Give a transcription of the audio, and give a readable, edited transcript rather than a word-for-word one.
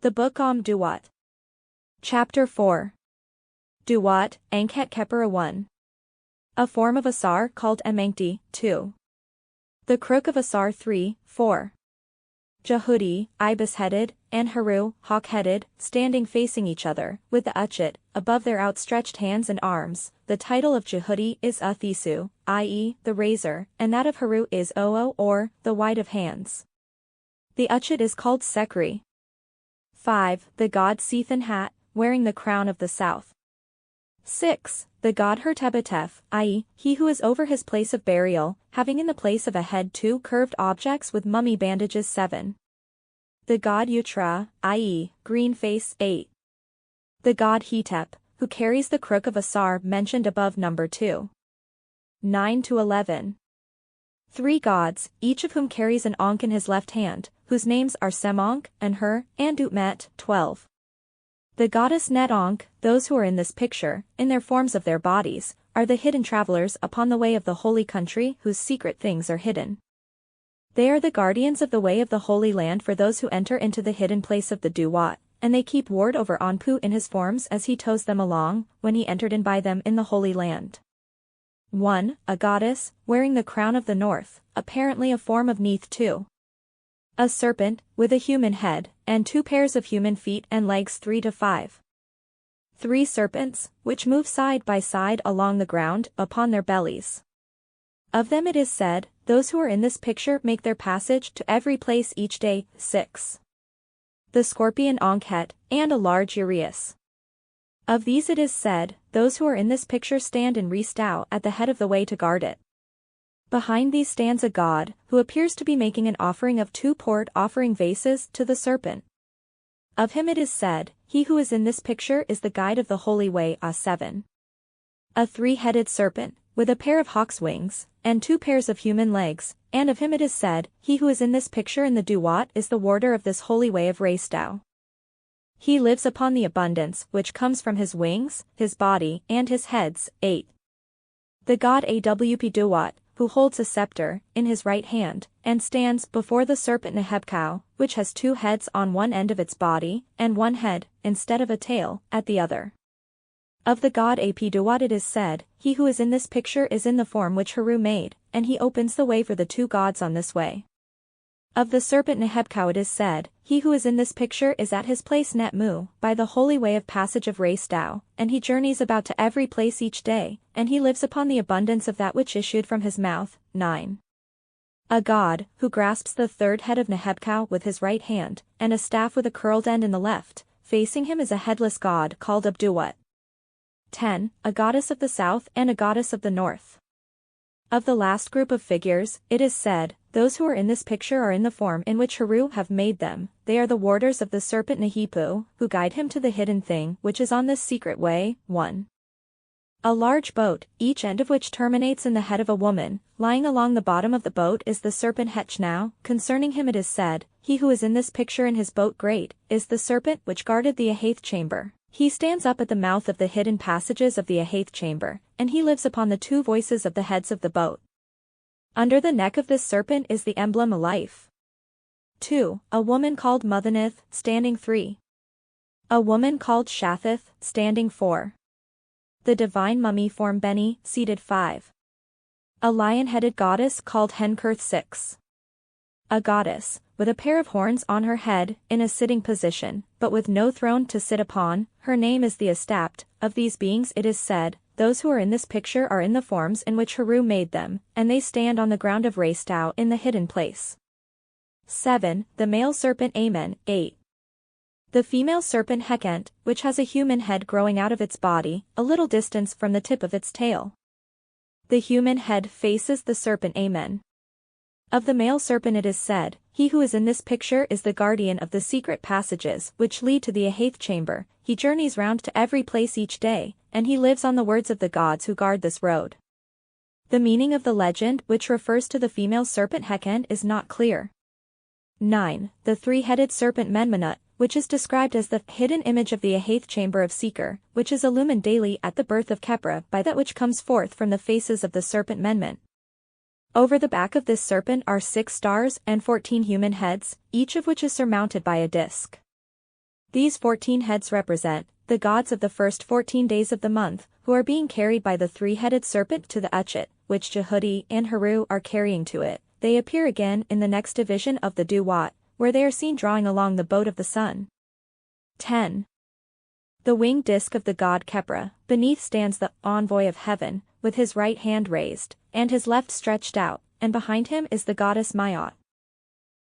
The Book Am-Duat. Chapter 4. Duat, Ankhet-Kheperu 1. A form of Asar called Am-Duat 2. The crook of Asar 3, 4. Jehudi, ibis-headed, and Heru, hawk-headed, standing facing each other, with the Uchit, above their outstretched hands and arms. The title of Jehudi is Athisu, i.e., the razor, and that of Heru is Oo or, the white of hands. The Uchit is called Sekri. 5. The god Sethan-Hat, wearing the crown of the south. 6. The god Her-Tebetef, i.e., he who is over his place of burial, having in the place of a head 2 curved objects with mummy bandages. 7. The god Utra, i.e., green face. 8. The god Hetep, who carries the crook of Asar mentioned above number 2. 9 to 11. 3 gods, each of whom carries an Ankh in his left hand, whose names are Sem-Ankh, and Her, and Ut-Met. 12. The goddess Net-Ankh, those who are in this picture, in their forms of their bodies, are the hidden travelers upon the way of the holy country whose secret things are hidden. They are the guardians of the way of the Holy Land for those who enter into the hidden place of the Duat, and they keep ward over Anpu in his forms as he tows them along, when he entered in by them in the Holy Land. 1. A goddess, wearing the crown of the north, apparently a form of Neith 2. A serpent, with a human head, and 2 pairs of human feet and legs. 3 to 5. 3 serpents, which move side by side along the ground, upon their bellies. Of them it is said, those who are in this picture make their passage to every place each day. 6. The scorpion Ankhet, and a large uraeus. Of these it is said, those who are in this picture stand in Restau at the head of the way to guard it. Behind these stands a god, who appears to be making an offering of 2 poured offering vases to the serpent. Of him it is said, he who is in this picture is the guide of the holy way. 7. A 3-headed serpent, with a pair of hawk's wings, and 2 pairs of human legs, and of him it is said, he who is in this picture in the Duat is the warder of this holy way of Restau. He lives upon the abundance which comes from his wings, his body, and his heads. 8. The god Awp-Duat, who holds a scepter, in his right hand, and stands before the serpent Nehebkau, which has 2 heads on one end of its body, and 1 head, instead of a tail, at the other. Of the god Ap-Duat it is said, he who is in this picture is in the form which Heru made, and he opens the way for the 2 gods on this way. Of the serpent Nehebkau it is said, he who is in this picture is at his place Netmu, by the holy way of passage of Restau, and he journeys about to every place each day, and he lives upon the abundance of that which issued from his mouth. 9. A god, who grasps the 3rd head of Nehebkau with his right hand, and a staff with a curled end in the left, facing him is a headless god called Am-Duat. 10. A goddess of the south and a goddess of the north. Of the last group of figures, it is said, those who are in this picture are in the form in which Heru have made them. They are the warders of the serpent Nehepu, who guide him to the hidden thing which is on this secret way. 1. A large boat, each end of which terminates in the head of a woman, lying along the bottom of the boat is the serpent Hetchnau. Concerning him it is said, he who is in this picture in his boat great, is the serpent which guarded the Ahath chamber. He stands up at the mouth of the hidden passages of the Ahath chamber, and he lives upon the 2 voices of the heads of the boat. Under the neck of this serpent is the emblem of life. 2. A woman called Muthanith, standing. 3. A woman called Shathith, standing. 4. The divine mummy form Beni, seated. 5. A lion-headed goddess called Henkurth. 6. A goddess, with a pair of horns on her head, in a sitting position, but with no throne to sit upon. Her name is the Astapt. Of these beings it is said, those who are in this picture are in the forms in which Heru made them, and they stand on the ground of Restau in the hidden place. 7. The male serpent Amen. 8. The female serpent Hekent, which has a human head growing out of its body, a little distance from the tip of its tail. The human head faces the serpent Amen. Of the male serpent it is said, he who is in this picture is the guardian of the secret passages which lead to the Ahath chamber. He journeys round to every place each day, and he lives on the words of the gods who guard this road. The meaning of the legend which refers to the female serpent Hekent is not clear. 9. The 3-headed serpent Menmanut, which is described as the hidden image of the Ahath chamber of Seeker, which is illumined daily at the birth of Khepra by that which comes forth from the faces of the serpent Menman. Over the back of this serpent are 6 stars and 14 human heads, each of which is surmounted by a disc. These 14 heads represent the gods of the first 14 days of the month, who are being carried by the three-headed serpent to the Ankhet, which Jehudi and Heru are carrying to it. They appear again in the next division of the Am-Duat, where they are seen drawing along the boat of the sun. 10. The winged disk of the god Khepera. Beneath stands the envoy of heaven, with his right hand raised, and his left stretched out, and behind him is the goddess Maat.